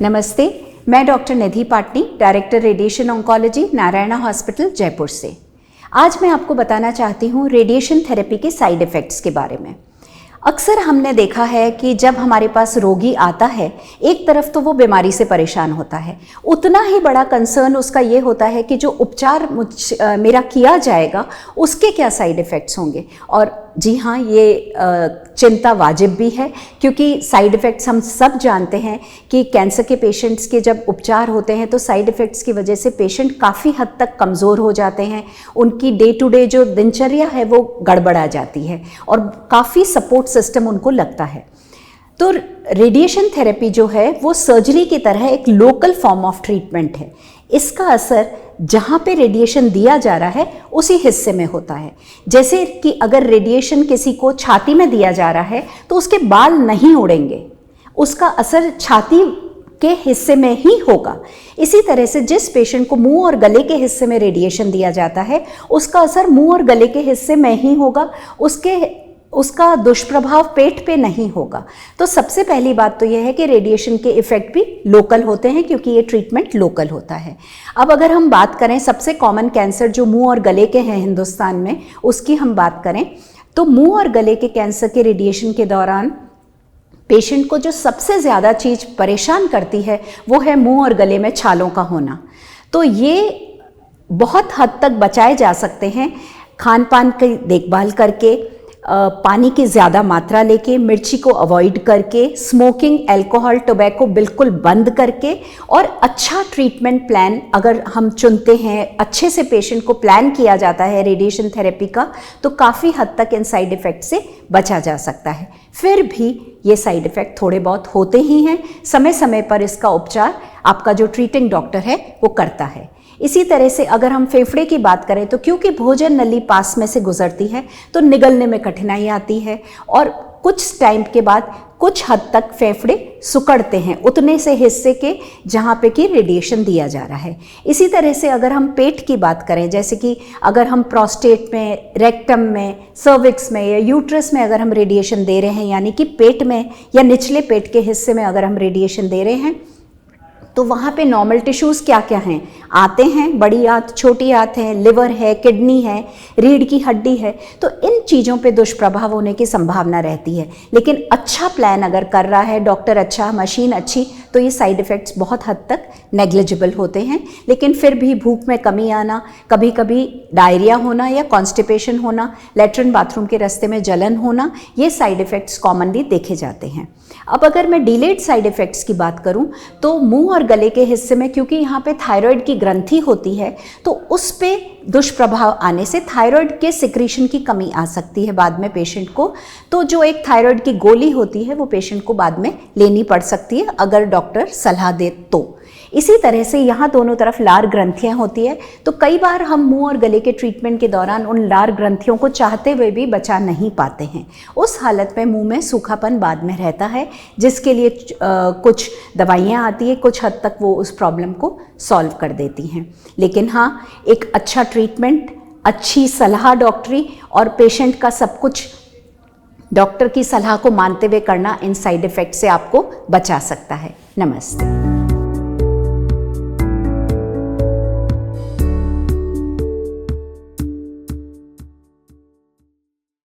नमस्ते, मैं doctor Nidhi Patni, director radiation oncology, Narayana hospital, Jaipur से। आज मैं आपको बताना चाहती हूँ रेडिएशन थेरेपी के साइड इफ़ेक्ट्स के बारे में। अक्सर हमने देखा है कि जब हमारे पास रोगी आता है, एक तरफ तो वो बीमारी से परेशान होता है, उतना ही बड़ा कंसर्न उसका ये होता है कि जो उपचार मेरा किया जाएगा उसके क्या साइड इफ़ेक्ट्स होंगे। और जी हाँ, ये चिंता वाजिब भी है, क्योंकि साइड इफ़ेक्ट्स हम सब जानते हैं कि कैंसर के पेशेंट्स के जब उपचार होते हैं तो साइड इफ़ेक्ट्स की वजह से पेशेंट काफ़ी हद तक कमज़ोर हो जाते हैं, उनकी डे टू डे जो दिनचर्या है वो गड़बड़ा जाती है और काफ़ी सपोर्ट सिस्टम उनको लगता है। तो रेडिएशन थेरेपी जो है वो सर्जरी की तरह एक लोकल फॉर्म ऑफ ट्रीटमेंट है। इसका असर जहाँ पे रेडिएशन दिया जा रहा है उसी हिस्से में होता है। जैसे कि अगर रेडिएशन किसी को छाती में दिया जा रहा है तो उसके बाल नहीं उड़ेंगे, उसका असर छाती के हिस्से में ही होगा। इसी तरह से जिस पेशेंट को मुंह और गले के हिस्से में रेडिएशन दिया जाता है उसका असर मुंह और गले के हिस्से में ही होगा, उसका दुष्प्रभाव पेट पे नहीं होगा। तो सबसे पहली बात तो यह है कि रेडिएशन के इफ़ेक्ट भी लोकल होते हैं, क्योंकि ये ट्रीटमेंट लोकल होता है। अब अगर हम बात करें सबसे कॉमन कैंसर जो मुंह और गले के हैं हिंदुस्तान में, उसकी हम बात करें तो मुंह और गले के कैंसर के रेडिएशन के दौरान पेशेंट को जो सबसे ज़्यादा चीज़ परेशान करती है वो है मुंह और गले में छालों का होना। तो ये बहुत हद तक बचाए जा सकते हैं खान पान की देखभाल करके, पानी की ज़्यादा मात्रा लेके, मिर्ची को अवॉइड करके, स्मोकिंग, अल्कोहल, टोबैको बिल्कुल बंद करके, और अच्छा ट्रीटमेंट प्लान अगर हम चुनते हैं, अच्छे से पेशेंट को प्लान किया जाता है रेडिएशन थेरेपी का, तो काफ़ी हद तक इन साइड इफ़ेक्ट से बचा जा सकता है। फिर भी ये साइड इफ़ेक्ट थोड़े बहुत होते ही हैं, समय समय पर इसका उपचार आपका जो ट्रीटिंग डॉक्टर है वो करता है। इसी तरह से अगर हम फेफड़े की बात करें तो क्योंकि भोजन नली पास में से गुजरती है तो निगलने में कठिनाई आती है और कुछ टाइम के बाद कुछ हद तक फेफड़े सिकुड़ते हैं उतने से हिस्से के जहाँ पे कि रेडिएशन दिया जा रहा है। इसी तरह से अगर हम पेट की बात करें, जैसे कि अगर हम प्रोस्टेट में, रेक्टम में, सर्विक्स में या यूट्रस में अगर हम रेडिएशन दे रहे हैं, यानी कि पेट में या निचले पेट के हिस्से में अगर हम रेडिएशन दे रहे हैं, तो वहाँ पे नॉर्मल टिश्यूज़ क्या क्या हैं, आते हैं, बड़ी आंत, छोटी आंत है, लिवर है, किडनी है, रीढ़ की हड्डी है। तो इन चीज़ों पे दुष्प्रभाव होने की संभावना रहती है। लेकिन अच्छा प्लान अगर कर रहा है डॉक्टर, अच्छा, मशीन अच्छी, तो ये साइड इफ़ेक्ट्स बहुत हद तक नेग्लिजिबल होते हैं। लेकिन फिर भी भूख में कमी आना, कभी कभी डायरिया होना या कॉन्स्टिपेशन होना, लेट्रिन बाथरूम के रास्ते में जलन होना, ये साइड इफ़ेक्ट्स कॉमनली देखे जाते हैं। अब अगर मैं डिलेड साइड इफ़ेक्ट्स की बात करूं तो मुंह और गले के हिस्से में क्योंकि यहाँ पे थायराइड की ग्रंथि होती है तो उस पे दुष्प्रभाव आने से थायराइड के सिक्रीशन की कमी आ सकती है बाद में पेशेंट को। तो जो एक थायराइड की गोली होती है वो पेशेंट को बाद में लेनी पड़ सकती है अगर डॉक्टर सलाह दे तो। इसी तरह से यहाँ दोनों तरफ लार ग्रंथियाँ होती है, तो कई बार हम मुंह और गले के ट्रीटमेंट के दौरान उन लार ग्रंथियों को चाहते हुए भी बचा नहीं पाते हैं। उस हालत में मुंह में सूखापन बाद में रहता है, जिसके लिए कुछ दवाइयाँ आती है, कुछ हद तक वो उस प्रॉब्लम को सॉल्व कर देती हैं। लेकिन हाँ, एक अच्छा ट्रीटमेंट, अच्छी सलाह डॉक्टरी और पेशेंट का सब कुछ डॉक्टर की सलाह को मानते हुए करना इन साइड इफ़ेक्ट से आपको बचा सकता है। नमस्ते।